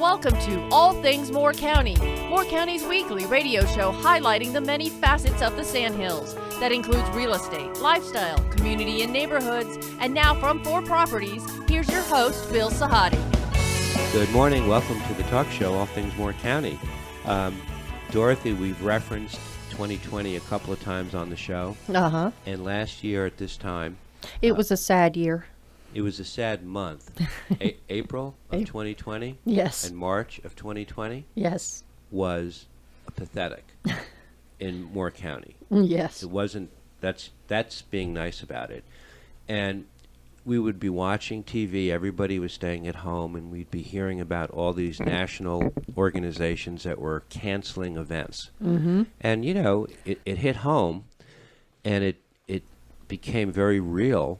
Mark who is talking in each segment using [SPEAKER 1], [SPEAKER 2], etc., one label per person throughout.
[SPEAKER 1] Welcome to All Things Moore County, Moore County's weekly radio show highlighting the many facets of the Sandhills. That includes real estate, lifestyle, community and neighborhoods. And now from 4 Properties, here's your host, Bill Sahadi.
[SPEAKER 2] Good morning. Welcome to the talk show, All Things Moore County. Dorothy, we've referenced 2020 a couple of times on the show.
[SPEAKER 3] Uh-huh.
[SPEAKER 2] And last year at this time...
[SPEAKER 3] It was a sad year.
[SPEAKER 2] It was a sad month. April of 2020
[SPEAKER 3] Yes.
[SPEAKER 2] and March of 2020
[SPEAKER 3] Yes.
[SPEAKER 2] was pathetic in Moore County.
[SPEAKER 3] Yes.
[SPEAKER 2] It wasn't, that's being nice about it. And we would be watching TV, everybody was staying at home, and we'd be hearing about all these national organizations that were canceling events.
[SPEAKER 3] Mm-hmm.
[SPEAKER 2] And, you know, it hit home, and it became very real.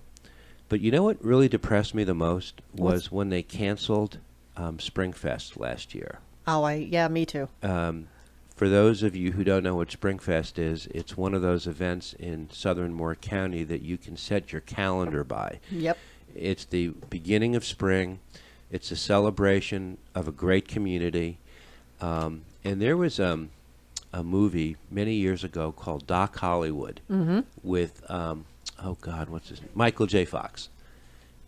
[SPEAKER 2] But you know what really depressed me the most was when they canceled SpringFest last year.
[SPEAKER 3] Oh, yeah, me too.
[SPEAKER 2] For those of you who don't know what SpringFest is, it's one of those events in southern Moore County that you can set your calendar by.
[SPEAKER 3] Yep.
[SPEAKER 2] It's the beginning of spring. It's a celebration of a great community. And there was a movie many years ago called Doc Hollywood with... oh God, what's his name? Michael J. Fox.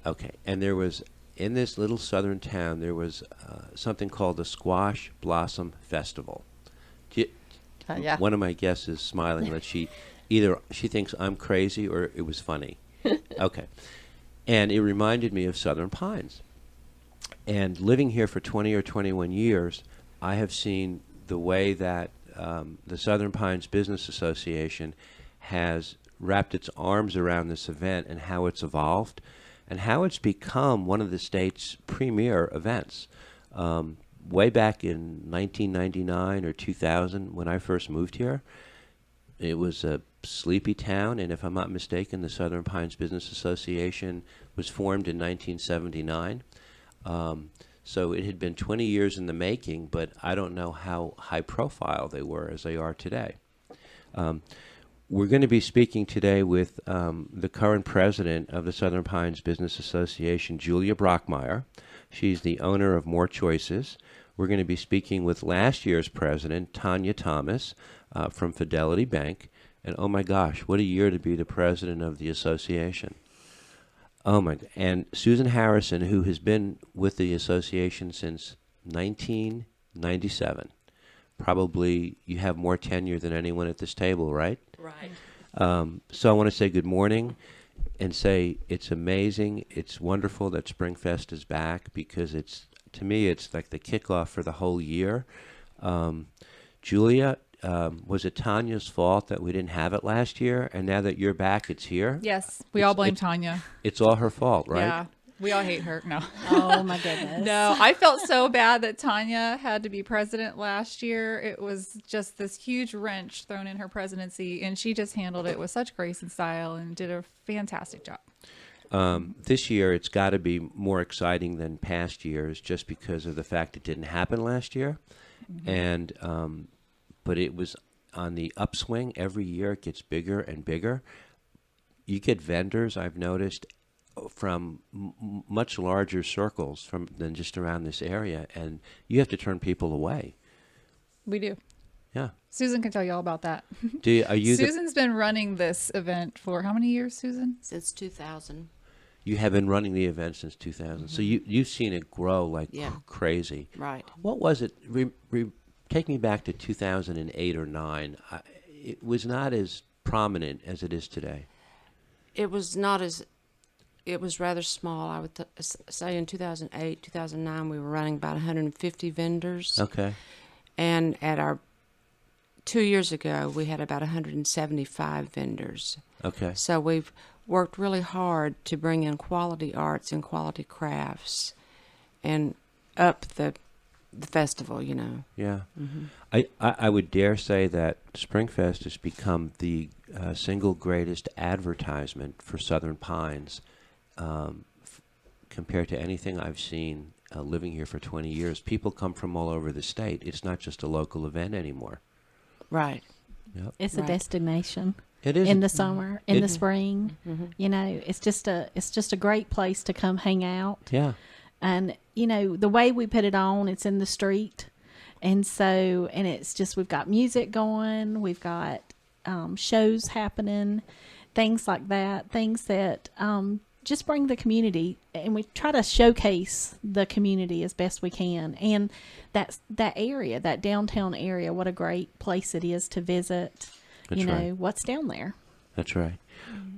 [SPEAKER 2] Okay, and there was, in this little southern town, there was something called the Squash Blossom Festival.
[SPEAKER 3] Yeah.
[SPEAKER 2] One of my guests is smiling that she thinks I'm crazy or it was funny. Okay. And it reminded me of Southern Pines. And living here for 20 or 21 years, I have seen the way that the Southern Pines Business Association has wrapped its arms around this event and how it's evolved and how it's become one of the state's premier events. Way back in 1999 or 2000, when I first moved here, it was a sleepy town, and if I'm not mistaken, the Southern Pines Business Association was formed in 1979. So it had been 20 years in the making, but I don't know how high profile they were as they are today. We're going to be speaking today with the current president of the Southern Pines Business Association, Julia Brokmeyer. She's the owner of More Choices. We're going to be speaking with last year's president, Tonya Thomas, from Fidelity Bank. And oh my gosh, what a year to be the president of the association. Oh my, and Susan Harrison, who has been with the association since 1997. Probably you have more tenure than anyone at this table, right?
[SPEAKER 1] Right.
[SPEAKER 2] So I want to say good morning and say it's amazing, it's wonderful that SpringFest is back because to me, it's like the kickoff for the whole year. Julia, was it Tanya's fault that we didn't have it last year? And now that you're back, it's here?
[SPEAKER 4] Yes, we all blame Tonya.
[SPEAKER 2] It's all her fault, right?
[SPEAKER 4] Yeah, we all hate her. No.
[SPEAKER 3] Oh, my goodness.
[SPEAKER 4] No, I felt so bad that Tonya had to be president last year. It was just this huge wrench thrown in her presidency, and she just handled it with such grace and style and did a fantastic job.
[SPEAKER 2] This year, it's got to be more exciting than past years just because of the fact it didn't happen last year. Mm-hmm. And but it was on the upswing. Every year, it gets bigger and bigger. You get vendors, I've noticed, from much larger circles than just around this area, and you have to turn people away.
[SPEAKER 4] We do.
[SPEAKER 2] Yeah.
[SPEAKER 4] Susan can tell you all about that.
[SPEAKER 2] Susan's
[SPEAKER 4] been running this event for how many years, Susan?
[SPEAKER 5] Since 2000.
[SPEAKER 2] You have been running the event since 2000, so you've seen it grow like crazy.
[SPEAKER 5] Right.
[SPEAKER 2] What was it? Take me back to 2008 or 9. It was not as prominent as it is today.
[SPEAKER 5] It was not as... It was rather small. I would say in 2008, 2009, we were running about 150 vendors.
[SPEAKER 2] Okay.
[SPEAKER 5] And at our 2 years ago, we had about 175 vendors.
[SPEAKER 2] Okay.
[SPEAKER 5] So we've worked really hard to bring in quality arts and quality crafts and up the festival, you know.
[SPEAKER 2] Yeah.
[SPEAKER 5] Mm-hmm.
[SPEAKER 2] I would dare say that SpringFest has become the single greatest advertisement for Southern Pines compared to anything I've seen living here for 20 years. People come from all over the state. It's not just a local event anymore.
[SPEAKER 5] Right.
[SPEAKER 2] Yep.
[SPEAKER 3] It's a destination.
[SPEAKER 2] It is
[SPEAKER 3] in the summer, in the spring. Mm-hmm. You know, it's just a great place to come hang out.
[SPEAKER 2] Yeah.
[SPEAKER 3] And, the way we put it on, it's in the street. And so, and it's just, we've got music going, we've got shows happening, things like that, things that just bring the community, and we try to showcase the community as best we can. And that area, that downtown area, what a great place it is to visit.
[SPEAKER 2] That's right.
[SPEAKER 3] What's down there.
[SPEAKER 2] That's right.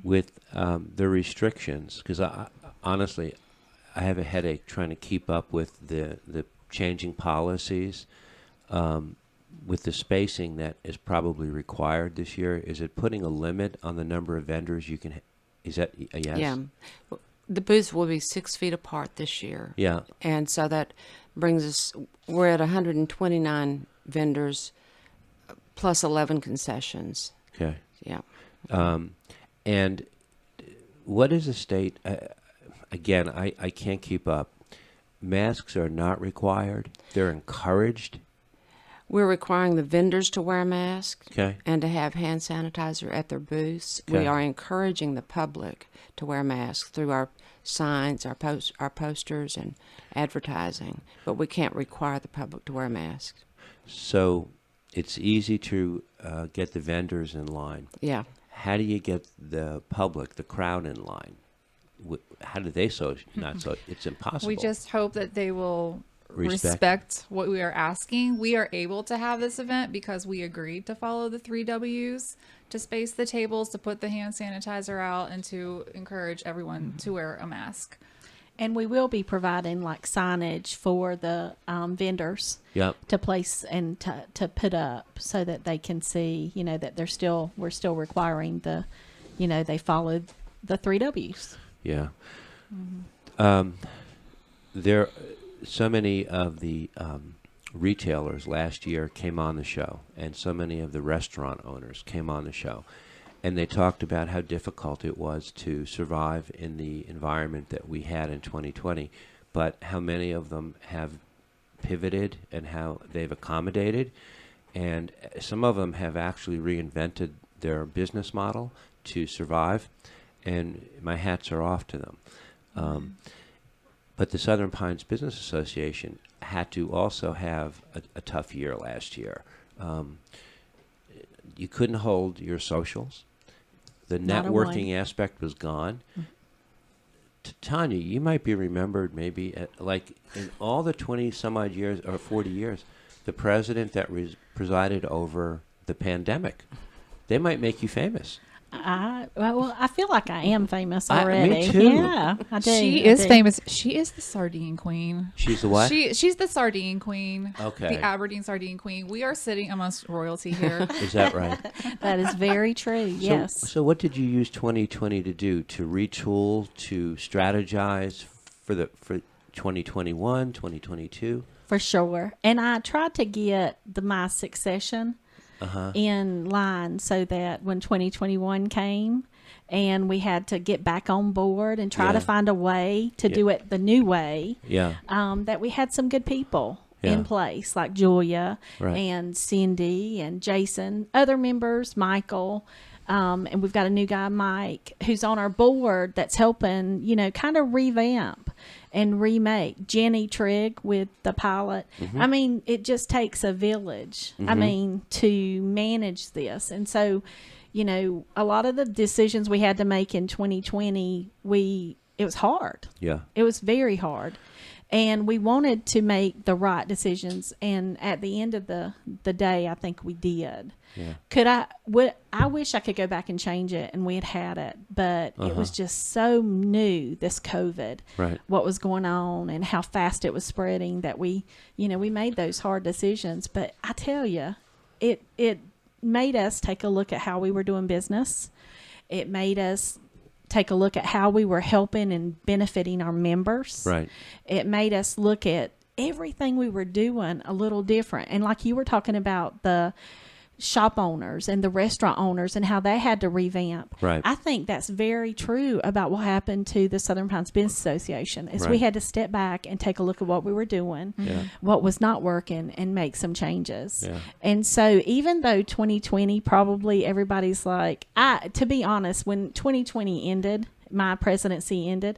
[SPEAKER 2] With the restrictions, because honestly, I have a headache trying to keep up with the changing policies. With the spacing that is probably required this year, is it putting a limit on the number of vendors you can? Is that a yes?
[SPEAKER 5] Yeah. The booths will be 6 feet apart this year.
[SPEAKER 2] Yeah.
[SPEAKER 5] And so that brings us, we're at 129 vendors plus 11 concessions.
[SPEAKER 2] Okay.
[SPEAKER 5] Yeah.
[SPEAKER 2] And what is the state? Again, I can't keep up. Masks are not required. They're encouraged.
[SPEAKER 5] We're requiring the vendors to wear masks
[SPEAKER 2] Okay.
[SPEAKER 5] and to have hand sanitizer at their booths.
[SPEAKER 2] Okay.
[SPEAKER 5] We are encouraging the public to wear masks through our signs, our posters, and advertising. But we can't require the public to wear masks.
[SPEAKER 2] So it's easy to get the vendors in line.
[SPEAKER 5] Yeah.
[SPEAKER 2] How do you get the public, the crowd, in line? How do they not so? It's impossible.
[SPEAKER 4] We just hope that they will
[SPEAKER 2] Respect.
[SPEAKER 4] respect what we are asking. We are able to have this event because we agreed to follow the 3 W's, to space the tables, to put the hand sanitizer out, and to encourage everyone to wear a mask.
[SPEAKER 3] And we will be providing like signage for the vendors
[SPEAKER 2] Yep.
[SPEAKER 3] to place and to put up so that they can see, that we're still requiring they followed the 3 W's.
[SPEAKER 2] Yeah. There, so many of the retailers last year came on the show, and so many of the restaurant owners came on the show, and they talked about how difficult it was to survive in the environment that we had in 2020, but how many of them have pivoted and how they've accommodated, and some of them have actually reinvented their business model to survive, and my hats are off to them. But the Southern Pines Business Association had to also have a tough year last year. You couldn't hold your socials. The
[SPEAKER 3] Not a
[SPEAKER 2] networking
[SPEAKER 3] one.
[SPEAKER 2] aspect was gone. Tonya, you might be remembered maybe like in all the 20 some odd years or 40 years, the president that presided over the pandemic. They might make you famous.
[SPEAKER 3] I feel like I am famous
[SPEAKER 2] Me
[SPEAKER 3] already.
[SPEAKER 2] too.
[SPEAKER 3] Yeah, I do.
[SPEAKER 4] She
[SPEAKER 3] I
[SPEAKER 4] is
[SPEAKER 3] do.
[SPEAKER 4] famous. She is the sardine queen.
[SPEAKER 2] She's the what?
[SPEAKER 4] She's the sardine queen.
[SPEAKER 2] Okay.
[SPEAKER 4] The Aberdeen sardine queen. We are sitting amongst royalty here.
[SPEAKER 2] Is that right?
[SPEAKER 3] That is very true. Yes.
[SPEAKER 2] So what did you use 2020 to do? To retool, to strategize for 2021, 2022?
[SPEAKER 3] For sure. And I tried to get my succession in line so that when 2021 came and we had to get back on board and try to find a way to do it the new way, that we had some good people in place, like Julia and Cindy and Jason, other members, Michael. And we've got a new guy, Mike, who's on our board that's helping, kind of revamp and remake. Jenny Trigg with the pilot. I mean, it just takes a village, to manage this. And so, a lot of the decisions we had to make in 2020, it was hard.
[SPEAKER 2] Yeah.
[SPEAKER 3] It was very hard. And we wanted to make the right decisions. And at the end of the day, I think we did. Yeah. I wish I could go back and change it and we had it, but it was just so new, this COVID, what was going on and how fast it was spreading, that we made those hard decisions. But I tell you, it made us take a look at how we were doing business. It made us take a look at how we were helping and benefiting our members.
[SPEAKER 2] Right.
[SPEAKER 3] It made us look at everything we were doing a little different. And like you were talking about the shop owners and the restaurant owners and how they had to revamp.
[SPEAKER 2] Right.
[SPEAKER 3] I think that's very true about what happened to the Southern Pines Business Association is we had to step back and take a look at what we were doing, what was not working, and make some changes. Yeah. And so even though 2020 probably everybody's like, to be honest, when 2020 ended, my presidency ended,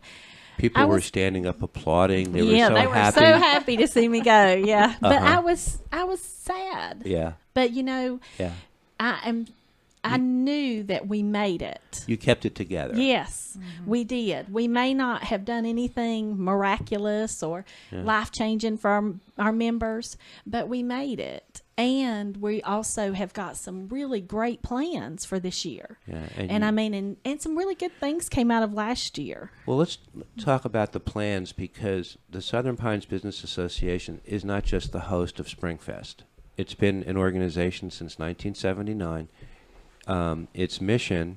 [SPEAKER 2] People were standing up applauding. They
[SPEAKER 3] yeah,
[SPEAKER 2] were so
[SPEAKER 3] they were
[SPEAKER 2] happy.
[SPEAKER 3] so happy to see me go. Yeah, but I was sad.
[SPEAKER 2] Yeah.
[SPEAKER 3] But
[SPEAKER 2] Yeah.
[SPEAKER 3] I knew that we made it.
[SPEAKER 2] You kept it together.
[SPEAKER 3] Yes, we did. We may not have done anything miraculous or life-changing for our members, but we made it. And we also have got some really great plans for this year.
[SPEAKER 2] Yeah,
[SPEAKER 3] and some really good things came out of last year.
[SPEAKER 2] Well, let's talk about the plans, because the Southern Pines Business Association is not just the host of SpringFest. It's been an organization since 1979. Its mission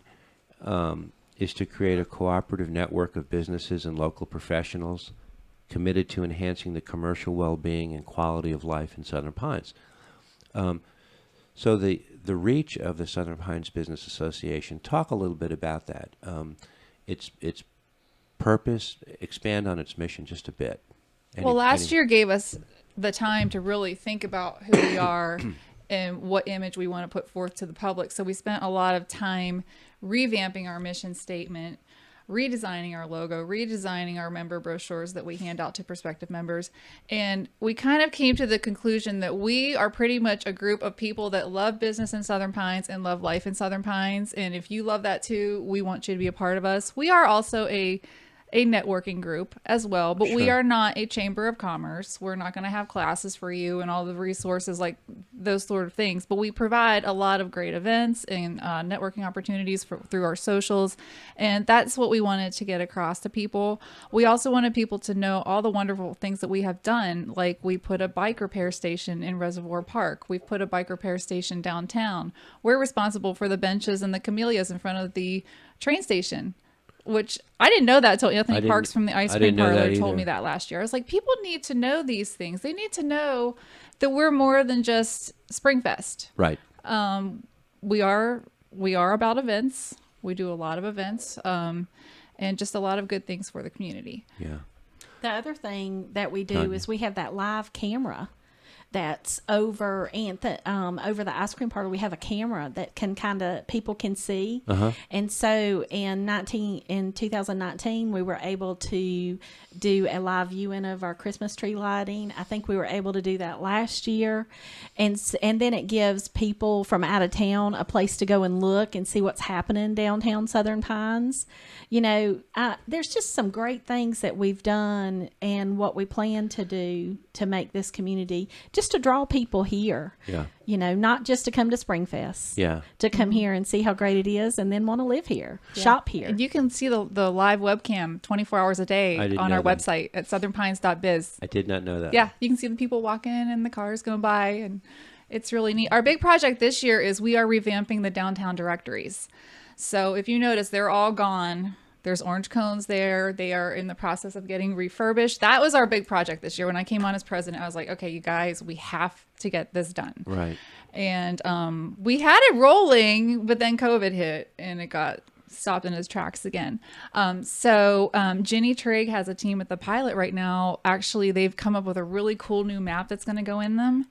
[SPEAKER 2] is to create a cooperative network of businesses and local professionals committed to enhancing the commercial well-being and quality of life in Southern Pines. So the reach of the Southern Pines Business Association, talk a little bit about that. Its purpose, expand on its mission just a bit.
[SPEAKER 4] Well, last year gave us the time to really think about who we are and what image we want to put forth to the public. So we spent a lot of time revamping our mission statement, redesigning our logo, redesigning our member brochures that we hand out to prospective members. And we kind of came to the conclusion that we are pretty much a group of people that love business in Southern Pines and love life in Southern Pines. And if you love that too, we want you to be a part of us. We are also a networking group as well, but we are not a chamber of commerce. We're not going to have classes for you and all the resources like those sort of things, but we provide a lot of great events and networking opportunities through our socials, and that's what we wanted to get across to people. We also wanted people to know all the wonderful things that we have done, like we put a bike repair station in Reservoir Park. We've put a bike repair station downtown. We're responsible for the benches and the camellias in front of the train station, which I didn't know that until Anthony Parks from the Ice Cream Parlor told me that last year. I was like, people need to know these things. They need to know that we're more than just SpringFest.
[SPEAKER 2] Right.
[SPEAKER 4] We are about events. We do a lot of events, and just a lot of good things for the community.
[SPEAKER 2] Yeah.
[SPEAKER 3] The other thing that we do is we have that live camera that's over over the ice cream parlor. We have a camera that can people can see. And so in 2019 we were able to do a live viewing of our Christmas tree lighting. I think we were able to do that last year, and then it gives people from out of town a place to go and look and see what's happening downtown Southern Pines. There's just some great things that we've done and what we plan to do to make this community, just to draw people here.
[SPEAKER 2] Yeah.
[SPEAKER 3] Not just to come to SpringFest.
[SPEAKER 2] Yeah.
[SPEAKER 3] To come here and see how great it is and then want to live here, shop here.
[SPEAKER 4] And you can see the live webcam 24 hours a day on our website at southernpines.biz.
[SPEAKER 2] I did not know that.
[SPEAKER 4] Yeah. You can see the people walking and the cars going by, and it's really neat. Our big project this year is we are revamping the downtown directories. So if you notice, they're all gone. There's orange cones there. They are in the process of getting refurbished. That was our big project this year. When I came on as president, I was like, okay, you guys, we have to get this done.
[SPEAKER 2] Right.
[SPEAKER 4] And we had it rolling, but then COVID hit and it got stopped in its tracks again. So Jenny Trigg has a team at the pilot right now. Actually, they've come up with a really cool new map that's going to go in them.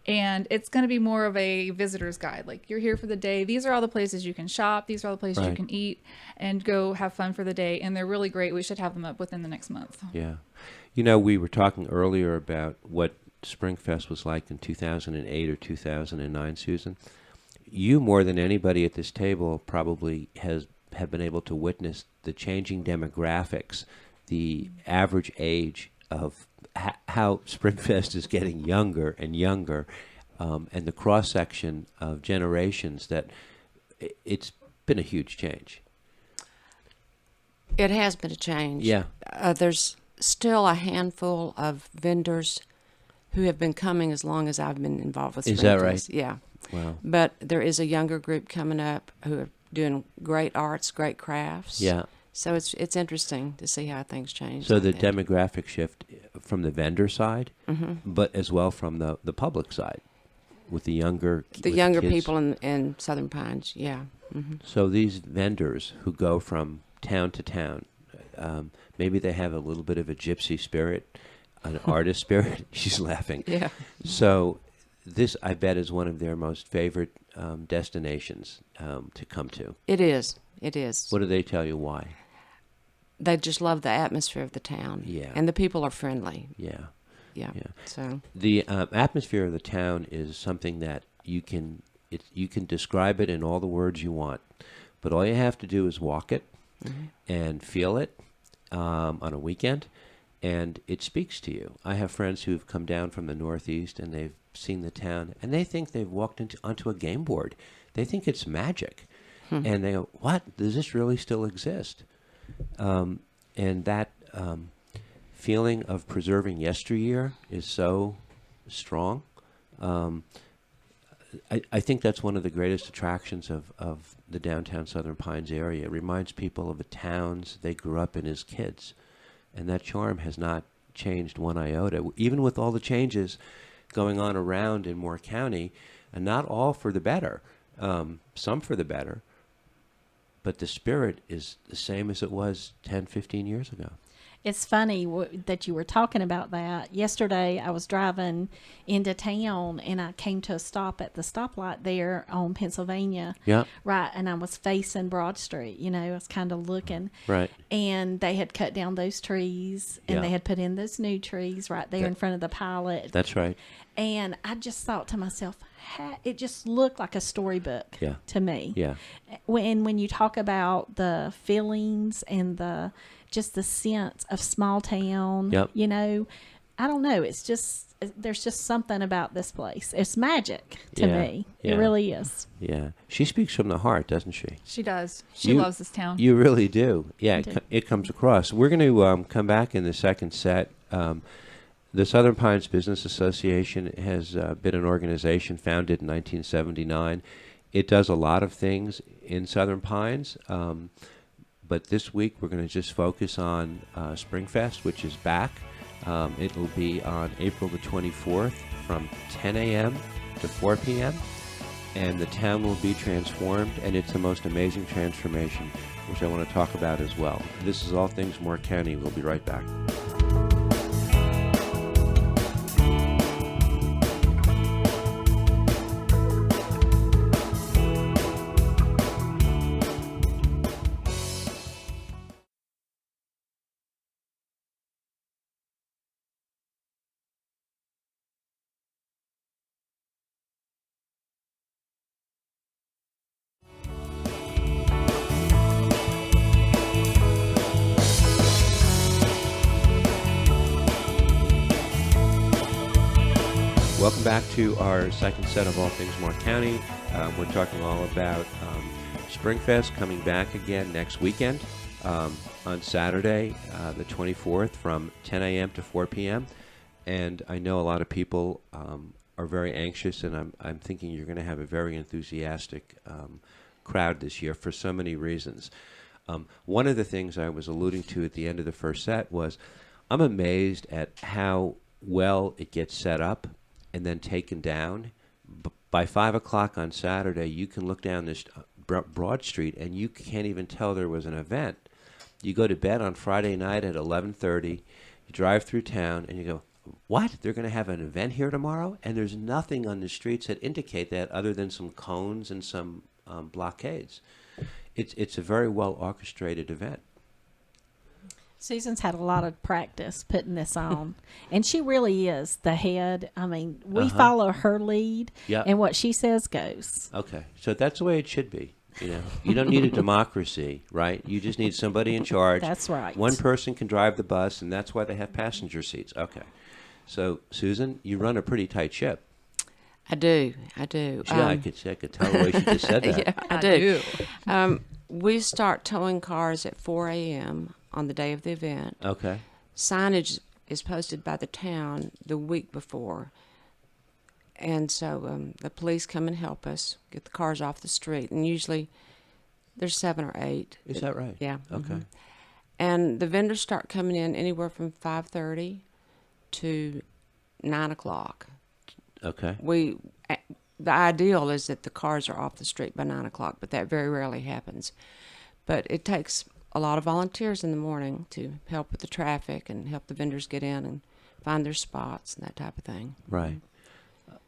[SPEAKER 4] And it's going to be more of a visitor's guide. Like, you're here for the day. These are all the places you can shop. These are all the places you can eat and go have fun for the day. And they're really great. We should have them up within the next month.
[SPEAKER 2] Yeah. We were talking earlier about what SpringFest was like in 2008 or 2009, Susan. You, more than anybody at this table, probably have been able to witness the changing demographics, the average age of how SpringFest is getting younger and younger, and the cross-section of generations, that it's been a huge change.
[SPEAKER 5] It has been a change.
[SPEAKER 2] Yeah.
[SPEAKER 5] There's still a handful of vendors who have been coming as long as I've been involved with SpringFest.
[SPEAKER 2] Is that right?
[SPEAKER 5] Yeah.
[SPEAKER 2] Wow.
[SPEAKER 5] But there is a younger group coming up who are doing great arts, great crafts.
[SPEAKER 2] Yeah.
[SPEAKER 5] So it's interesting to see how things change.
[SPEAKER 2] So
[SPEAKER 5] like
[SPEAKER 2] the
[SPEAKER 5] that.
[SPEAKER 2] demographic shift from the vendor side, but as well from the public side, with the younger
[SPEAKER 5] kids.
[SPEAKER 2] people
[SPEAKER 5] in Southern Pines, yeah. Mm-hmm.
[SPEAKER 2] So these vendors who go from town to town, maybe they have a little bit of a gypsy spirit, an artist spirit. She's laughing.
[SPEAKER 5] Yeah.
[SPEAKER 2] So this, I bet, is one of their most favorite destinations to come to.
[SPEAKER 5] It is. It is.
[SPEAKER 2] What do they tell you why?
[SPEAKER 5] they just love the atmosphere of the town.
[SPEAKER 2] Yeah.
[SPEAKER 5] And the people are friendly.
[SPEAKER 2] Yeah.
[SPEAKER 5] Yeah.
[SPEAKER 2] Yeah.
[SPEAKER 5] So
[SPEAKER 2] The atmosphere of the town is something that you can describe it in all the words you want, but all you have to do is walk it and feel it on a weekend, and it speaks to you. I have friends who've come down from the Northeast and they've seen the town, and they think they've walked onto a game board. They think it's magic, and they go, "What? Does this really still exist?" And that feeling of preserving yesteryear is so strong. I think that's one of the greatest attractions of the downtown Southern Pines area. It reminds people of the towns they grew up in as kids, and that charm has not changed one iota, even with all the changes going on around in Moore County, and not all for the better, some for the better, but the spirit is the same as it was 10, 15 years ago.
[SPEAKER 3] It's funny that you were talking about that. Yesterday, I was driving into town, and I came to a stop at the stoplight there on Pennsylvania.
[SPEAKER 2] Yeah.
[SPEAKER 3] Right, and I was facing Broad Street. I was kind of looking.
[SPEAKER 2] Right.
[SPEAKER 3] And they had cut down those trees, and
[SPEAKER 2] Yeah.
[SPEAKER 3] they had put in those new trees right there in front of the pilot.
[SPEAKER 2] That's right.
[SPEAKER 3] And I just thought to myself, it just looked like a storybook to me.
[SPEAKER 2] Yeah.
[SPEAKER 3] When you talk about the feelings and just the sense of small town,
[SPEAKER 2] Yep.
[SPEAKER 3] I don't know. It's just, there's just something about this place. It's magic to
[SPEAKER 2] Yeah.
[SPEAKER 3] me.
[SPEAKER 2] Yeah.
[SPEAKER 3] It really is.
[SPEAKER 2] Yeah. She speaks from the heart, doesn't she?
[SPEAKER 4] She does. She
[SPEAKER 2] You-
[SPEAKER 4] loves this town.
[SPEAKER 2] You really do. Yeah,
[SPEAKER 3] I do.
[SPEAKER 2] it comes across. We're going to come back in the second set. The Southern Pines Business Association has been an organization founded in 1979. It does a lot of things in Southern Pines, but this week we're going to just focus on SpringFest, which is back. It will be on April the 24th from 10 a.m. to 4 p.m., and the town will be transformed, and it's the most amazing transformation, which I want to talk about as well. This is All Things Moore County. We'll be right back. Welcome back to our second set of All Things Moore County. We're talking all about SpringFest coming back again next weekend on Saturday, the 24th, from 10 a.m. to 4 p.m. And I know a lot of people are very anxious, and I'm thinking you're going to have a very enthusiastic crowd this year for so many reasons. One of the things I was alluding to at the end of the first set was I'm amazed at how well it gets set up and then taken down. By 5 o'clock on Saturday, you can look down this Broad Street, and you can't even tell there was an event. You go to bed on Friday night at 11:30, you drive through town, and you go, what? They're going to have an event here tomorrow? And there's nothing on the streets that indicate that other than some cones and some blockades. It's a very well orchestrated event.
[SPEAKER 3] Susan's had a lot of practice putting this on, and she really is the head. I mean, we follow her lead,
[SPEAKER 2] Yep.
[SPEAKER 3] and what she says goes.
[SPEAKER 2] Okay, so that's the way it should be. You don't need a democracy, right? You just need somebody in charge.
[SPEAKER 3] That's right.
[SPEAKER 2] One person can drive the bus, and that's why they have passenger seats. Okay, so Susan, you run a pretty tight ship.
[SPEAKER 5] I do.
[SPEAKER 2] Yeah, I could tell the way she just said that.
[SPEAKER 5] Yeah, I do. We start towing cars at 4 a.m. on the day of the event.
[SPEAKER 2] Okay.
[SPEAKER 5] Signage is posted by the town the week before. And so the police come and help us get the cars off the street. And usually there's 7 or 8.
[SPEAKER 2] Is that right?
[SPEAKER 5] Yeah.
[SPEAKER 2] Okay.
[SPEAKER 5] And the vendors start coming in anywhere from 5:30 to 9 o'clock.
[SPEAKER 2] Okay.
[SPEAKER 5] The ideal is that the cars are off the street by 9 o'clock, but that very rarely happens. But it takes a lot of volunteers in the morning to help with the traffic and help the vendors get in and find their spots and that type of thing.
[SPEAKER 2] Right.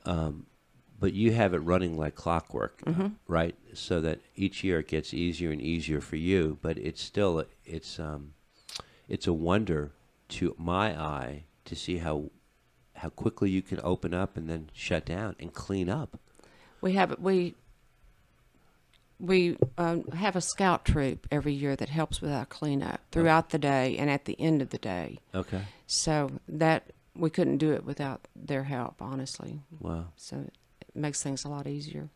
[SPEAKER 2] But you have it running like clockwork, right? So that each year it gets easier and easier for you, but it's still it's a wonder to my eye to see how quickly you can open up and then shut down and clean up.
[SPEAKER 5] We have a scout troop every year that helps with our cleanup throughout the day and at the end of the day.
[SPEAKER 2] Okay.
[SPEAKER 5] So that we couldn't do it without their help, honestly.
[SPEAKER 2] Wow.
[SPEAKER 5] So it makes things a lot easier.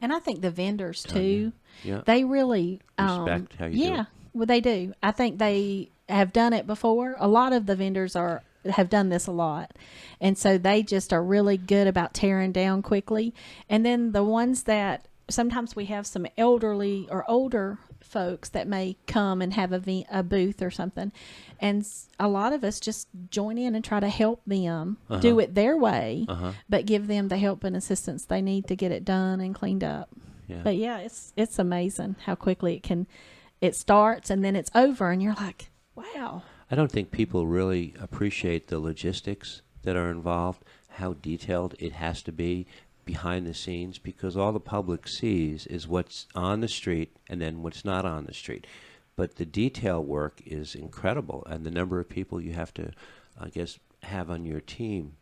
[SPEAKER 3] And I think the vendors too,
[SPEAKER 2] Yeah.
[SPEAKER 3] they really
[SPEAKER 2] Respect how you do
[SPEAKER 3] yeah,
[SPEAKER 2] it.
[SPEAKER 3] well they do. I think they have done it before. A lot of the vendors have done this a lot. And so they just are really good about tearing down quickly. And then the ones that sometimes we have some elderly or older folks that may come and have a booth or something. And a lot of us just join in and try to help them do it their way, but give them the help and assistance they need to get it done and cleaned up.
[SPEAKER 2] Yeah.
[SPEAKER 3] But yeah, it's amazing how quickly it starts and then it's over and you're like, wow.
[SPEAKER 2] I don't think people really appreciate the logistics that are involved, how detailed it has to be behind the scenes, because all the public sees is what's on the street and then what's not on the street. But the detail work is incredible, and the number of people you have to, I guess, have on your team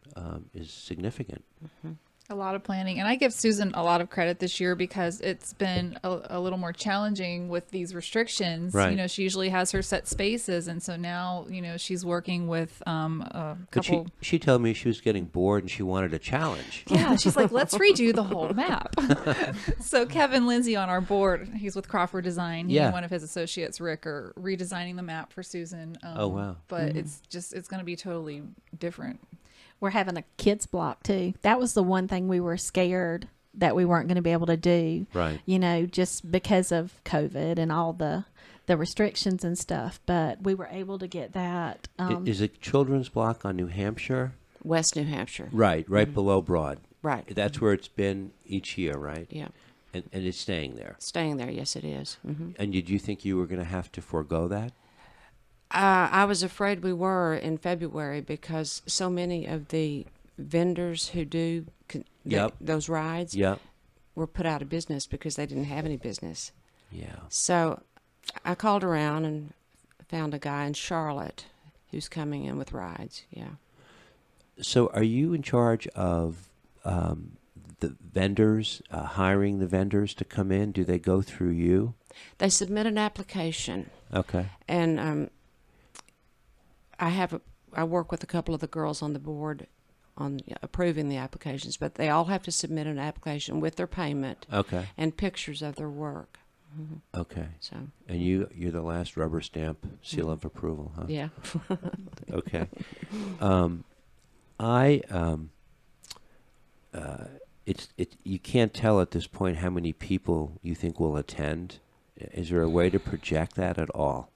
[SPEAKER 2] is significant.
[SPEAKER 5] Mm-hmm.
[SPEAKER 4] A lot of planning. And I give Susan a lot of credit this year because it's been a little more challenging with these restrictions.
[SPEAKER 2] Right.
[SPEAKER 4] You know, she usually has her set spaces. And so now, you know, she's working with a
[SPEAKER 2] But
[SPEAKER 4] couple.
[SPEAKER 2] she told me she was getting bored and she wanted a challenge.
[SPEAKER 4] Yeah, she's like, let's redo the whole map. So Kevin Lindsay on our board, he's with Crawford Design. He
[SPEAKER 2] Yeah.
[SPEAKER 4] and one of his associates, Rick, are redesigning the map for Susan.
[SPEAKER 2] Oh, wow.
[SPEAKER 4] But it's going to be totally different.
[SPEAKER 3] We're having a kids block too. That was the one thing we were scared that we weren't going to be able to do.
[SPEAKER 2] Right.
[SPEAKER 3] You know, just because of COVID and all the restrictions and stuff. But we were able to get that.
[SPEAKER 2] Is it children's block on New Hampshire?
[SPEAKER 5] West New Hampshire.
[SPEAKER 2] Right below Broad.
[SPEAKER 5] Right.
[SPEAKER 2] That's where it's been each year, right?
[SPEAKER 5] Yeah.
[SPEAKER 2] And it's staying there.
[SPEAKER 5] Staying there, yes, it is. Mm-hmm.
[SPEAKER 2] And did you think you were going to have to forego that?
[SPEAKER 5] I was afraid we were in February because so many of the vendors who do those rides
[SPEAKER 2] Yep.
[SPEAKER 5] were put out of business because they didn't have any business.
[SPEAKER 2] Yeah.
[SPEAKER 5] So I called around and found a guy in Charlotte who's coming in with rides. Yeah.
[SPEAKER 2] So are you in charge of the vendors, hiring the vendors to come in? Do they go through you?
[SPEAKER 5] They submit an application,
[SPEAKER 2] Okay.
[SPEAKER 5] and I work with a couple of the girls on the board on approving the applications, but they all have to submit an application with their payment
[SPEAKER 2] Okay.
[SPEAKER 5] and pictures of their work.
[SPEAKER 2] Okay.
[SPEAKER 5] So
[SPEAKER 2] And you're the last rubber stamp seal of approval, huh?
[SPEAKER 5] yeah.
[SPEAKER 2] Okay. You can't tell at this point how many people you think will attend. Is there a way to project that at all?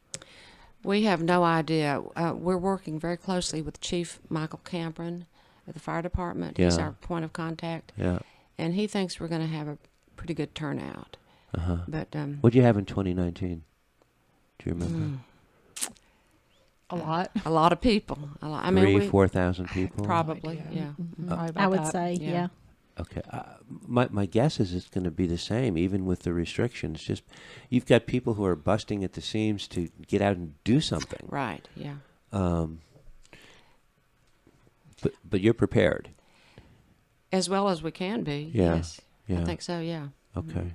[SPEAKER 5] We have no idea. We're working very closely with Chief Michael Cameron at the fire department. He's
[SPEAKER 2] Yeah.
[SPEAKER 5] our point of contact,
[SPEAKER 2] Yeah.
[SPEAKER 5] and he thinks we're going to have a pretty good turnout.
[SPEAKER 2] Uh-huh.
[SPEAKER 5] But
[SPEAKER 2] What'd you have in 2019? Do you remember?
[SPEAKER 4] A lot.
[SPEAKER 5] a lot of people. I
[SPEAKER 2] 4,000 people?
[SPEAKER 5] probably,
[SPEAKER 4] idea.
[SPEAKER 5] yeah.
[SPEAKER 4] Probably about
[SPEAKER 3] I would
[SPEAKER 4] that.
[SPEAKER 3] say,
[SPEAKER 5] Yeah.
[SPEAKER 3] yeah.
[SPEAKER 2] Okay. My guess is it's going to be the same, even with the restrictions. Just you've got people who are busting at the seams to get out and do something.
[SPEAKER 5] Right, yeah.
[SPEAKER 2] But you're prepared.
[SPEAKER 5] As well as we can be.
[SPEAKER 2] Yeah,
[SPEAKER 5] Yes.
[SPEAKER 2] yeah.
[SPEAKER 5] I think so, yeah.
[SPEAKER 2] Okay.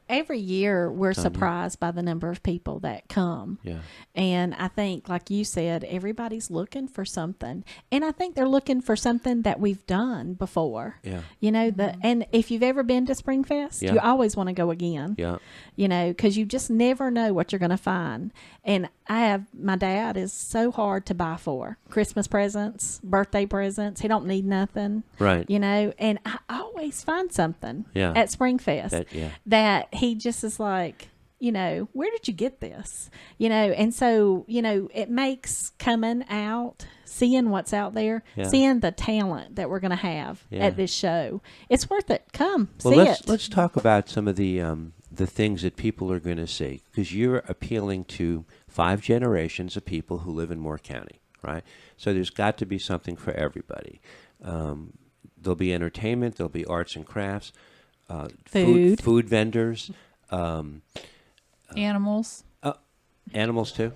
[SPEAKER 3] Every year we're
[SPEAKER 2] Tonya?
[SPEAKER 3] surprised by the number of people that come.
[SPEAKER 2] Yeah.
[SPEAKER 3] And I think, like you said, everybody's looking for something. And I think they're looking for something that we've done before.
[SPEAKER 2] Yeah.
[SPEAKER 3] You know, and if you've ever been to SpringFest,
[SPEAKER 2] Yeah.
[SPEAKER 3] you always want to go again.
[SPEAKER 2] Yeah.
[SPEAKER 3] You know, because you just never know what you're going to find. And my dad is so hard to buy for Christmas presents, birthday presents. He don't need nothing.
[SPEAKER 2] Right.
[SPEAKER 3] You know, and I always find something
[SPEAKER 2] Yeah.
[SPEAKER 3] at SpringFest
[SPEAKER 2] Yeah.
[SPEAKER 3] that he just is like, you know, where did you get this? You know, and so, you know, it makes coming out, seeing what's out there,
[SPEAKER 2] Yeah.
[SPEAKER 3] seeing the talent that we're going to have
[SPEAKER 2] Yeah.
[SPEAKER 3] at this show. It's worth it. Come,
[SPEAKER 2] Well,
[SPEAKER 3] see it.
[SPEAKER 2] let's talk about some of the things that people are going to see, because you're appealing to 5 generations of people who live in Moore County, right? So there's got to be something for everybody. There'll be entertainment, there'll be arts and crafts,
[SPEAKER 3] Food.
[SPEAKER 2] food vendors,
[SPEAKER 4] Animals.
[SPEAKER 2] Animals too?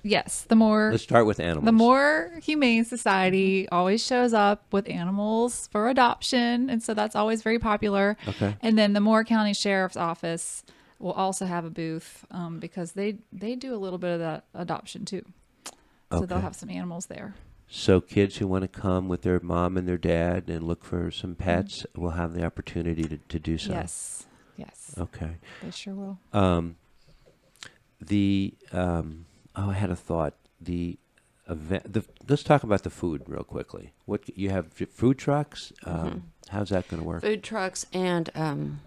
[SPEAKER 4] Yes, the more
[SPEAKER 2] Let's start with animals.
[SPEAKER 4] the more humane society always shows up with animals for adoption, and so that's always very popular.
[SPEAKER 2] Okay.
[SPEAKER 4] And then the Moore County Sheriff's Office will also have a booth because they do a little bit of that adoption too. So they'll
[SPEAKER 2] Okay.
[SPEAKER 4] have some animals there.
[SPEAKER 2] So kids who want to come with their mom and their dad and look for some pets will have the opportunity to do so.
[SPEAKER 4] Yes.
[SPEAKER 2] Okay.
[SPEAKER 4] They sure will.
[SPEAKER 2] I had a thought. The event. Let's talk about the food real quickly. What you have food trucks? How's that going to work?
[SPEAKER 5] Food trucks and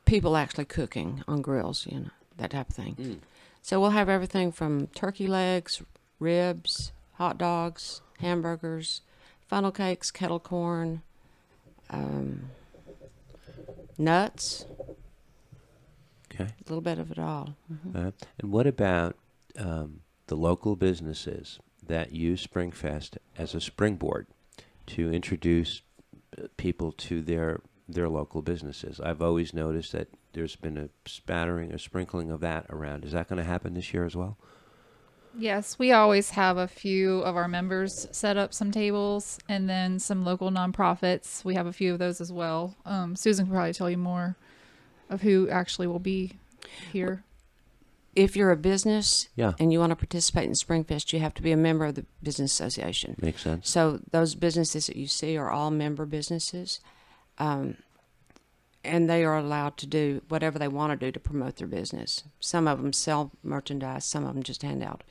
[SPEAKER 5] people actually cooking on grills, that type of thing. So we'll have everything from turkey legs, ribs, hot dogs, hamburgers, funnel cakes, kettle corn, nuts,
[SPEAKER 2] Okay.
[SPEAKER 5] a little bit of it all.
[SPEAKER 2] And what about the local businesses that use SpringFest as a springboard to introduce people to their local businesses? I've always noticed that there's been a sprinkling of that around. Is that going to happen this year as well?
[SPEAKER 4] Yes, we always have a few of our members set up some tables, and then some local nonprofits. We have a few of those as well. Susan can probably tell you more of who actually will be here.
[SPEAKER 5] If you're a business
[SPEAKER 2] Yeah.
[SPEAKER 5] and you want to participate in SpringFest, you have to be a member of the business association.
[SPEAKER 2] Makes sense.
[SPEAKER 5] So those businesses that you see are all member businesses, and they are allowed to do whatever they want to do to promote their business. Some of them sell merchandise, some of them just hand out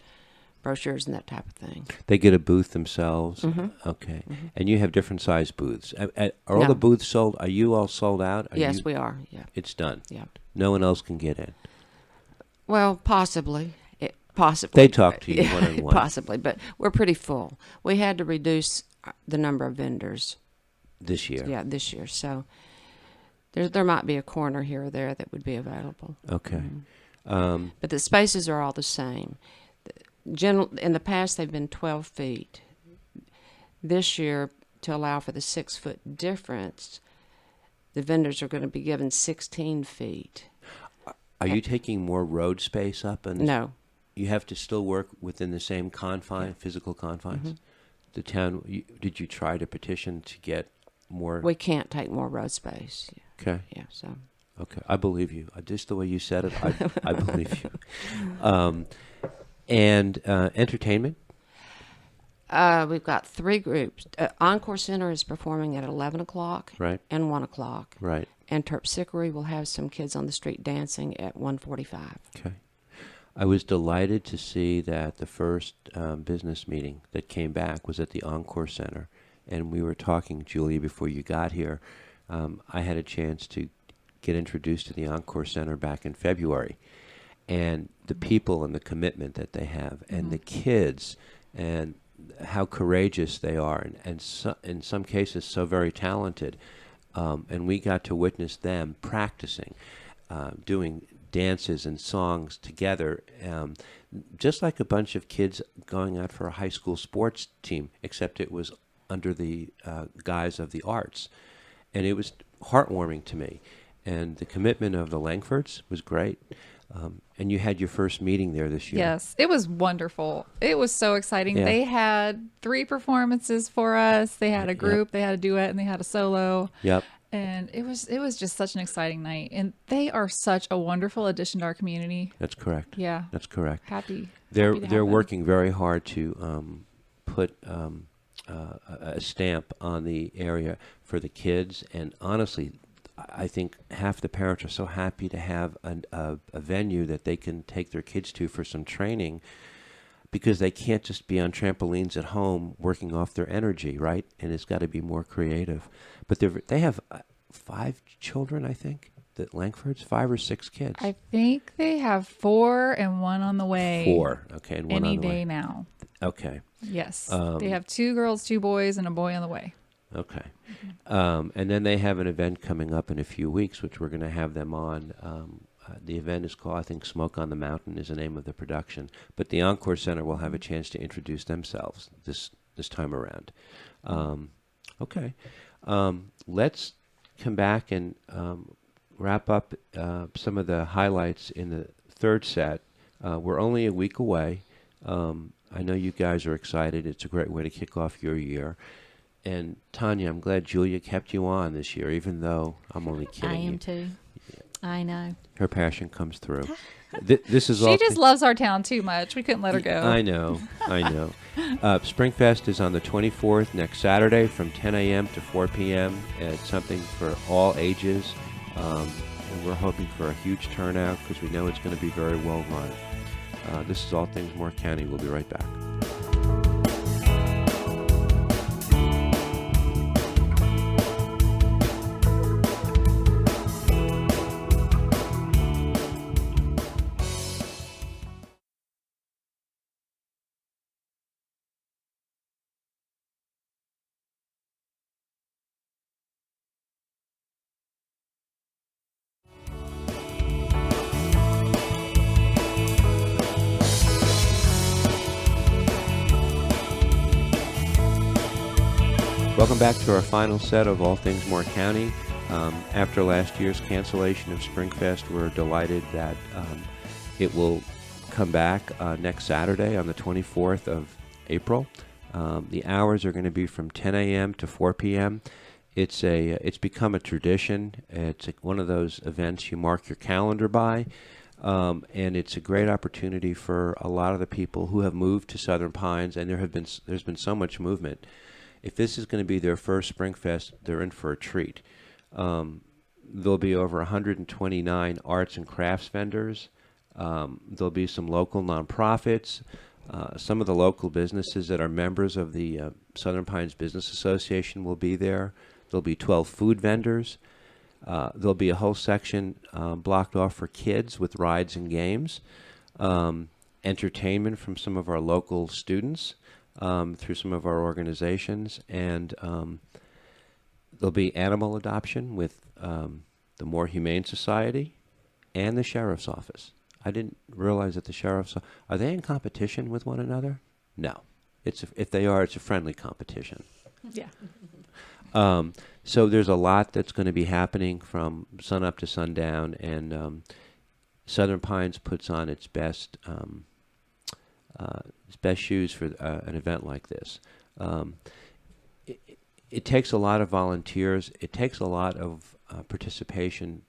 [SPEAKER 5] brochures and that type of thing.
[SPEAKER 2] They get a booth themselves? Okay. And you have different size booths. Are all
[SPEAKER 5] No.
[SPEAKER 2] the booths sold? Are you all sold out?
[SPEAKER 5] Yes, we are. Yeah,
[SPEAKER 2] It's done.
[SPEAKER 5] yeah.
[SPEAKER 2] No one else can get in.
[SPEAKER 5] Well, possibly. Possibly.
[SPEAKER 2] They talk to you one-on-one.
[SPEAKER 5] Possibly, but we're pretty full. We had to reduce the number of vendors.
[SPEAKER 2] This year.
[SPEAKER 5] Yeah, this year. So there might be a corner here or there that would be available.
[SPEAKER 2] Okay.
[SPEAKER 5] But the spaces are all the same. In the past, they've been 12 feet. This year, to allow for the 6-foot difference, the vendors are going to be given 16 feet.
[SPEAKER 2] Are you taking more road space up? And
[SPEAKER 5] No.
[SPEAKER 2] You have to still work within the same physical confines? The town, did you try to petition to get more?
[SPEAKER 5] We can't take more road space.
[SPEAKER 2] Okay.
[SPEAKER 5] Yeah, so.
[SPEAKER 2] Okay. I believe you. Just the way you said it, I believe you. And entertainment?
[SPEAKER 5] We've got 3 groups. Encore Center is performing at 11 o'clock
[SPEAKER 2] Right.
[SPEAKER 5] and 1 o'clock.
[SPEAKER 2] Right.
[SPEAKER 5] And Terpsichore will have some kids on the street dancing at 1:45.
[SPEAKER 2] Okay. I was delighted to see that the first business meeting that came back was at the Encore Center. And we were talking, Julia, before you got here. I had a chance to get introduced to the Encore Center back in February. And the people and the commitment that they have, and the kids, and how courageous they are, and so, in some cases so very talented. And we got to witness them practicing, doing dances and songs together, just like a bunch of kids going out for a high school sports team, except it was under the guise of the arts. And it was heartwarming to me. And the commitment of the Langfords was great. And you had your first meeting there this year.
[SPEAKER 4] Yes, it was wonderful. It was so exciting.
[SPEAKER 2] Yeah.
[SPEAKER 4] They had 3 performances for us. They had a group, they had a duet, and they had a solo.
[SPEAKER 2] Yep.
[SPEAKER 4] And it was just such an exciting night. And they are such a wonderful addition to our community.
[SPEAKER 2] That's correct.
[SPEAKER 4] Yeah.
[SPEAKER 2] That's correct.
[SPEAKER 4] Happy
[SPEAKER 2] They're
[SPEAKER 4] to have
[SPEAKER 2] they're
[SPEAKER 4] them.
[SPEAKER 2] working very hard to put a stamp on the area for the kids. And honestly, I think half the parents are so happy to have a venue that they can take their kids to for some training, because they can't just be on trampolines at home working off their energy, right? And it's got to be more creative. But they have 5 children, I think, the Langfords, 5 or 6 kids.
[SPEAKER 4] I think they have 4 and 1 on the way.
[SPEAKER 2] 4, okay, and 1
[SPEAKER 4] Any
[SPEAKER 2] on the way.
[SPEAKER 4] day now.
[SPEAKER 2] Okay.
[SPEAKER 4] Yes. They have 2 girls, 2 boys, and a boy on the way.
[SPEAKER 2] Okay. And then they have an event coming up in a few weeks, which we're going to have them on. The event is called, I think, Smoke on the Mountain is the name of the production. But the Encore Center will have a chance to introduce themselves this time around. Okay. Let's come back and wrap up some of the highlights in the third set. We're only a week away. I know you guys are excited. It's a great way to kick off your year. And Tonya, I'm glad Julia kept you on this year, even though I'm only kidding.
[SPEAKER 3] I am
[SPEAKER 2] you.
[SPEAKER 3] too. I know.
[SPEAKER 2] Her passion comes through. This is all.
[SPEAKER 4] She just loves our town too much. We couldn't let her go.
[SPEAKER 2] I know. SpringFest is on the 24th, next Saturday from 10 a.m. to 4 p.m. It's something for all ages. And we're hoping for a huge turnout because we know it's going to be very well run. This is All Things Moore County. We'll be right back. Welcome back to our final set of All Things Moore County. After last year's cancellation of SpringFest, we're delighted that it will come back next Saturday on the 24th of April. The hours are going to be from 10 a.m. to 4 p.m. It's become a tradition. It's one of those events you mark your calendar by, and it's a great opportunity for a lot of the people who have moved to Southern Pines, and there's been so much movement. If this is going to be their first SpringFest, they're in for a treat. There'll be over 129 arts and crafts vendors. There'll be some local nonprofits, some of the local businesses that are members of the Southern Pines Business Association will be there. There'll be 12 food vendors. There'll be a whole section blocked off for kids with rides and games, entertainment from some of our local students. Through some of our organizations, and there'll be animal adoption with the More Humane Society and the Sheriff's Office. I didn't realize that the Sheriff's are they in competition with one another? No, if they are, it's a friendly competition.
[SPEAKER 4] Yeah.
[SPEAKER 2] So there's a lot that's going to be happening from sun up to sundown, and Southern Pines puts on its best shoes for an event like this. It takes a lot of volunteers. It takes a lot of participation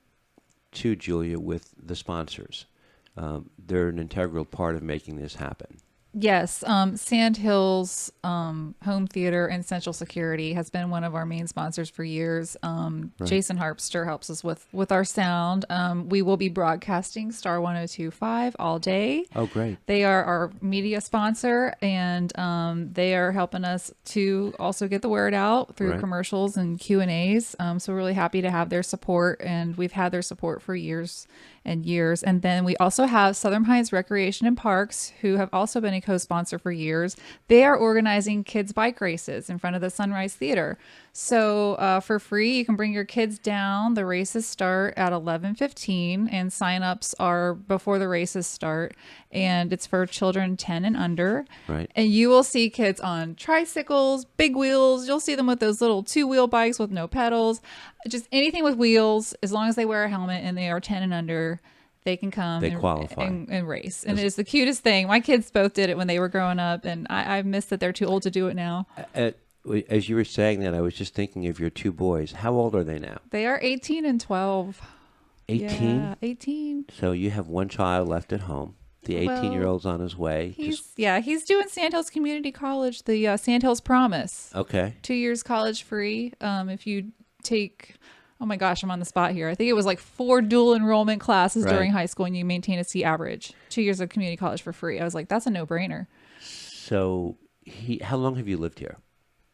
[SPEAKER 2] too, Julia, with the sponsors. They're an integral part of making this happen.
[SPEAKER 4] Yes, Sandhills Home Theater and Central Security has been one of our main sponsors for years.
[SPEAKER 2] Right.
[SPEAKER 4] Jason Harpster helps us with our sound. We will be broadcasting Star 102.5 all day.
[SPEAKER 2] Oh, great.
[SPEAKER 4] They are our media sponsor, and they are helping us to also get the word out through
[SPEAKER 2] Right.
[SPEAKER 4] commercials and Q&As. So we're really happy to have their support, and we've had their support for years and years. And then we also have Southern Pines Recreation and Parks, who have also been a co-sponsor for years. They are organizing kids bike races in front of the Sunrise Theater. So for free, you can bring your kids down. The races start at 11:15, and signups are before the races start. And it's for children 10 and under.
[SPEAKER 2] Right.
[SPEAKER 4] And you will see kids on tricycles, big wheels. You'll see them with those little two-wheel bikes with no pedals. Just anything with wheels, as long as they wear a helmet and they are 10 and under, they can come
[SPEAKER 2] qualify.
[SPEAKER 4] and race. And it's the cutest thing. My kids both did it when they were growing up, and I miss that they're too old to do it now.
[SPEAKER 2] As you were saying that, I was just thinking of your two boys. How old are they now?
[SPEAKER 4] They are 18 and 12.
[SPEAKER 2] 18?
[SPEAKER 4] Yeah, 18.
[SPEAKER 2] So you have one child left at home. The 18-year-old's on his way.
[SPEAKER 4] He's doing Sandhills Community College, the Sandhills Promise.
[SPEAKER 2] Okay.
[SPEAKER 4] 2 years college free. If you take, oh my gosh, I'm on the spot here. I think it was like 4 dual enrollment classes
[SPEAKER 2] Right.
[SPEAKER 4] during high school, and you maintain a C average. 2 years of community college for free. I was like, that's a no-brainer.
[SPEAKER 2] So how long have you lived here?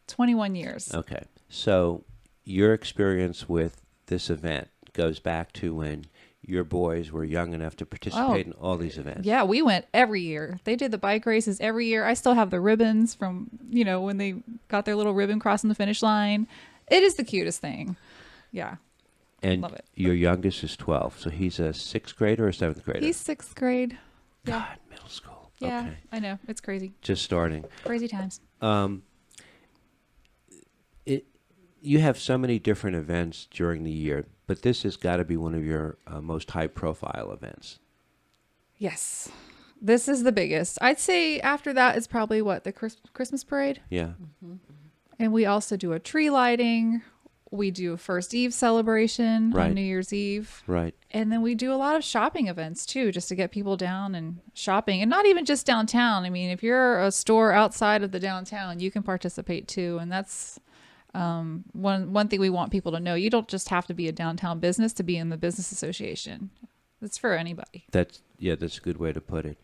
[SPEAKER 4] 21 years.
[SPEAKER 2] Okay. So your experience with this event goes back to when your boys were young enough to participate in all these events.
[SPEAKER 4] Yeah, we went every year. They did the bike races every year. I still have the ribbons from, when they got their little ribbon crossing the finish line. It is the cutest thing. Yeah.
[SPEAKER 2] And
[SPEAKER 4] love it.
[SPEAKER 2] your youngest is 12. So he's a 6th grader or 7th grader?
[SPEAKER 4] He's 6th grade. Yeah.
[SPEAKER 2] God, middle school.
[SPEAKER 4] Yeah,
[SPEAKER 2] Okay.
[SPEAKER 4] I know. It's crazy.
[SPEAKER 2] Just starting.
[SPEAKER 4] Crazy times.
[SPEAKER 2] You have so many different events during the year, but this has got to be one of your most high-profile events.
[SPEAKER 4] Yes. This is the biggest. I'd say after that is probably the Christmas parade.
[SPEAKER 2] Yeah.
[SPEAKER 4] And we also do a tree lighting. We do a first Eve celebration
[SPEAKER 2] Right.
[SPEAKER 4] on New Year's Eve.
[SPEAKER 2] Right.
[SPEAKER 4] And then we do a lot of shopping events too, just to get people down and shopping. And not even just downtown. I mean, if you're a store outside of the downtown, you can participate too. And that's one thing we want people to know. You don't just have to be a downtown business to be in the business association. It's for anybody.
[SPEAKER 2] That's a good way to put it.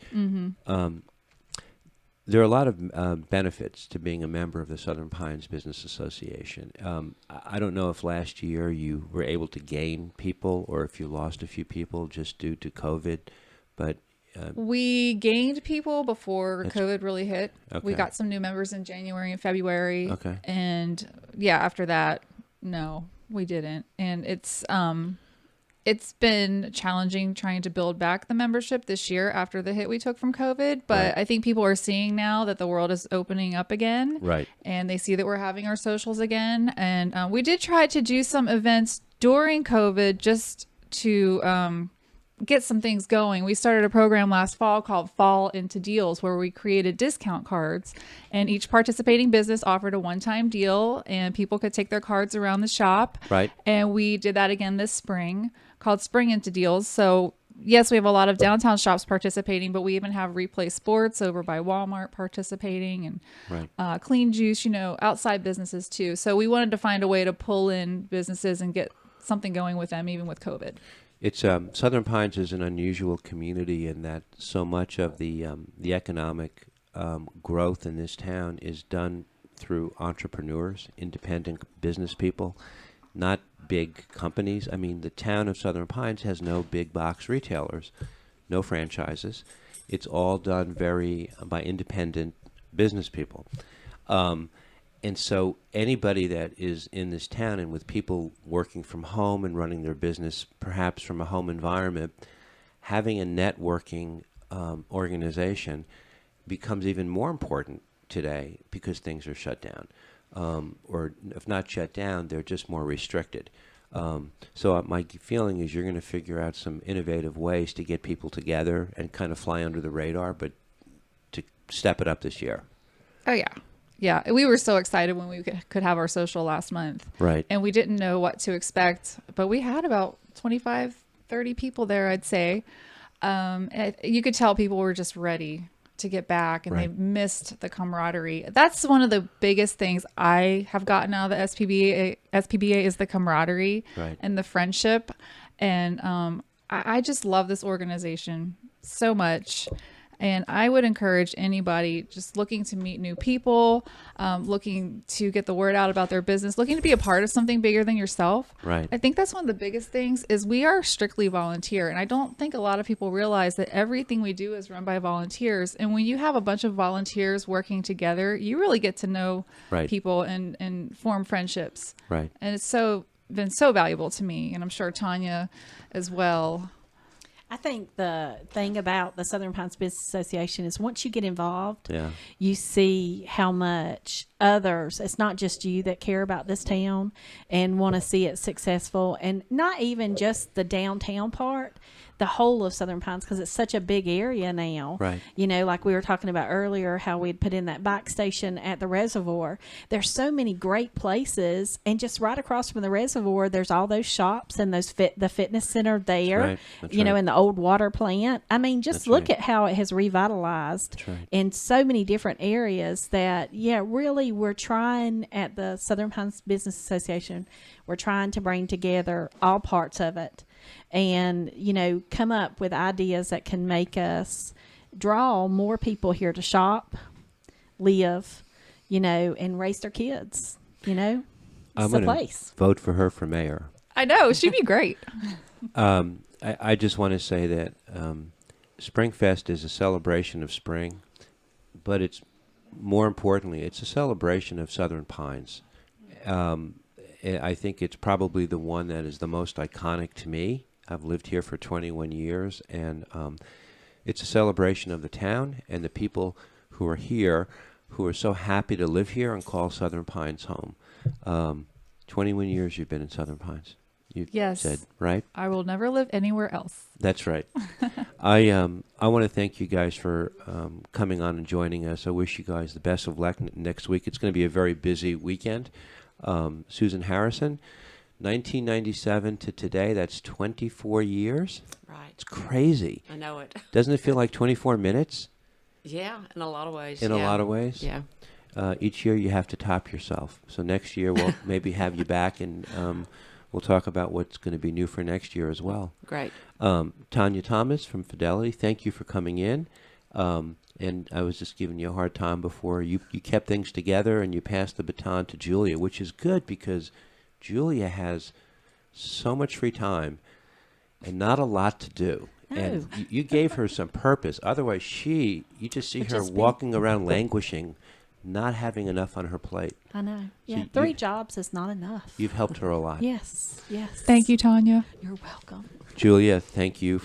[SPEAKER 2] There are a lot of benefits to being a member of the Southern Pines Business Association. I don't know if last year you were able to gain people or if you lost a few people just due to COVID, but
[SPEAKER 4] we gained people before
[SPEAKER 2] That's-
[SPEAKER 4] COVID really hit.
[SPEAKER 2] Okay.
[SPEAKER 4] We got some new members in January and February.
[SPEAKER 2] Okay.
[SPEAKER 4] And yeah, after that, no, we didn't. And it's been challenging trying to build back the membership this year after the hit we took from COVID. But
[SPEAKER 2] Right.
[SPEAKER 4] I think people are seeing now that the world is opening up again.
[SPEAKER 2] Right.
[SPEAKER 4] And they see that we're having our socials again. And we did try to do some events during COVID just to get some things going. We started a program last fall called Fall Into Deals, where we created discount cards, and each participating business offered a one-time deal, and people could take their cards around the shop.
[SPEAKER 2] Right.
[SPEAKER 4] And we did that again this spring, called Spring Into Deals. So yes, we have a lot of downtown shops participating, but we even have Replay Sports over by Walmart participating, and
[SPEAKER 2] Right.
[SPEAKER 4] Clean Juice, outside businesses too. So we wanted to find a way to pull in businesses and get something going with them, even with COVID.
[SPEAKER 2] It's Southern Pines is an unusual community in that so much of the economic growth in this town is done through entrepreneurs, independent business people, not big companies. I mean, the town of Southern Pines has no big box retailers, no franchises. It's all done by independent business people. And so anybody that is in this town and with people working from home and running their business perhaps from a home environment, having a networking organization becomes even more important today because things are shut down. Or if not shut down, they're just more restricted. So my feeling is you're going to figure out some innovative ways to get people together and kind of fly under the radar, but to step it up this year.
[SPEAKER 4] Oh, yeah. Yeah, we were so excited when we could have our social last month.
[SPEAKER 2] Right.
[SPEAKER 4] And we didn't know what to expect, but we had about 25, 30 people there, I'd say. You could tell people were just ready to get back, and
[SPEAKER 2] Right.
[SPEAKER 4] they missed the camaraderie. That's one of the biggest things I have gotten out of the SPBA. SPBA is the camaraderie
[SPEAKER 2] Right.
[SPEAKER 4] and the friendship. And I just love this organization so much. And I would encourage anybody just looking to meet new people, looking to get the word out about their business, looking to be a part of something bigger than yourself.
[SPEAKER 2] Right.
[SPEAKER 4] I think that's one of the biggest things is we are strictly volunteer. And I don't think a lot of people realize that everything we do is run by volunteers. And when you have a bunch of volunteers working together, you really get to know
[SPEAKER 2] Right.
[SPEAKER 4] people and form friendships.
[SPEAKER 2] Right.
[SPEAKER 4] And it's been so valuable to me. And I'm sure Tonya as well.
[SPEAKER 3] I think the thing about the Southern Pines Business Association is once you get involved,
[SPEAKER 2] Yeah.
[SPEAKER 3] you see how much others, it's not just you that care about this town and want to see it successful, and not even just the downtown part, the whole of Southern Pines, because it's such a big area now.
[SPEAKER 2] Right.
[SPEAKER 3] Like we were talking about earlier, how we'd put in that bike station at the reservoir. There's so many great places, and just right across from the reservoir, there's all those shops and the fitness center there.
[SPEAKER 2] Right. That's
[SPEAKER 3] And
[SPEAKER 2] right.
[SPEAKER 3] the old water plant. I mean, just
[SPEAKER 2] That's
[SPEAKER 3] look
[SPEAKER 2] right.
[SPEAKER 3] at how it has revitalized
[SPEAKER 2] That's right.
[SPEAKER 3] in so many different areas that, really we're trying at the Southern Pines Business Association, we're trying to bring together all parts of it and, come up with ideas that can make us draw more people here to shop, live, and raise their kids, It's
[SPEAKER 2] I'm
[SPEAKER 3] the
[SPEAKER 2] going to
[SPEAKER 3] place.
[SPEAKER 2] vote for her for mayor.
[SPEAKER 4] I know. She'd be great.
[SPEAKER 2] I just want to say that SpringFest is a celebration of spring, but it's more importantly, it's a celebration of Southern Pines. I think it's probably the one that is the most iconic to me. I've lived here for 21 years, and it's a celebration of the town and the people who are here, who are so happy to live here and call Southern Pines home. 21 years you've been in Southern Pines. You
[SPEAKER 4] Yes.
[SPEAKER 2] said, right?
[SPEAKER 4] I will never live anywhere else.
[SPEAKER 2] That's right. I want to thank you guys for coming on and joining us. I wish you guys the best of luck next week. It's going to be a very busy weekend. Susan Harrison, 1997 to today, that's 24 years.
[SPEAKER 5] Right.
[SPEAKER 2] It's crazy.
[SPEAKER 5] I know it.
[SPEAKER 2] Doesn't it feel like 24 minutes
[SPEAKER 5] Yeah, in a lot of ways.
[SPEAKER 2] in a lot of ways?
[SPEAKER 5] Yeah.
[SPEAKER 2] Each year you have to top yourself. So next year we'll maybe have you back and we'll talk about what's going to be new for next year as well.
[SPEAKER 5] Great.
[SPEAKER 2] Tonya Thomas from Fidelity, thank you for coming in. And I was just giving you a hard time before. You kept things together and you passed the baton to Julia, which is good because Julia has so much free time and not a lot to do.
[SPEAKER 3] No.
[SPEAKER 2] And you gave her some purpose. Otherwise, you just see
[SPEAKER 3] Would
[SPEAKER 2] her
[SPEAKER 3] just be-
[SPEAKER 2] walking around languishing, not having enough on her plate.
[SPEAKER 3] I know.
[SPEAKER 2] So
[SPEAKER 3] Yeah,
[SPEAKER 2] you-
[SPEAKER 3] 3 jobs is not enough.
[SPEAKER 2] You've helped her a lot.
[SPEAKER 3] Yes, yes.
[SPEAKER 4] Thank you, Tonya.
[SPEAKER 3] You're welcome.
[SPEAKER 2] Julia, thank you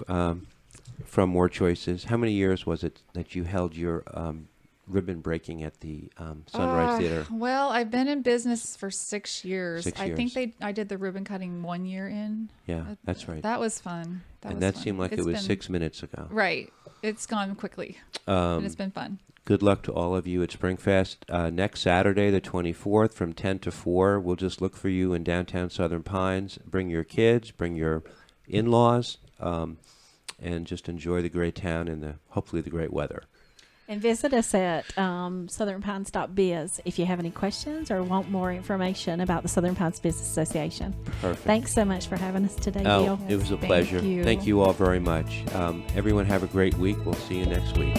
[SPEAKER 2] from More Choices. How many years was it that you held your ribbon breaking at the Sunrise Theater?
[SPEAKER 4] Well, I've been in business for 6 years.
[SPEAKER 2] 6
[SPEAKER 4] I think
[SPEAKER 2] years.
[SPEAKER 4] I did the ribbon cutting 1 year in.
[SPEAKER 2] Yeah, that's right.
[SPEAKER 4] That was fun.
[SPEAKER 2] And that
[SPEAKER 4] fun.
[SPEAKER 2] seemed like
[SPEAKER 4] It's
[SPEAKER 2] it was
[SPEAKER 4] been-
[SPEAKER 2] 6 minutes ago.
[SPEAKER 4] Right. It's gone quickly. And it's been fun.
[SPEAKER 2] Good luck to all of you at SpringFest. Next Saturday, the 24th, from 10 to 4, we'll just look for you in downtown Southern Pines. Bring your kids, bring your in-laws, and just enjoy the great town and hopefully the great weather.
[SPEAKER 3] And visit us at southernpines.biz if you have any questions or want more information about the Southern Pines Business Association.
[SPEAKER 2] Perfect.
[SPEAKER 3] Thanks so much for having us today,
[SPEAKER 2] Oh,
[SPEAKER 3] Bill.
[SPEAKER 2] it was a
[SPEAKER 4] Thank
[SPEAKER 2] pleasure.
[SPEAKER 4] you.
[SPEAKER 2] Thank you all very much. Everyone have a great week. We'll see you next week.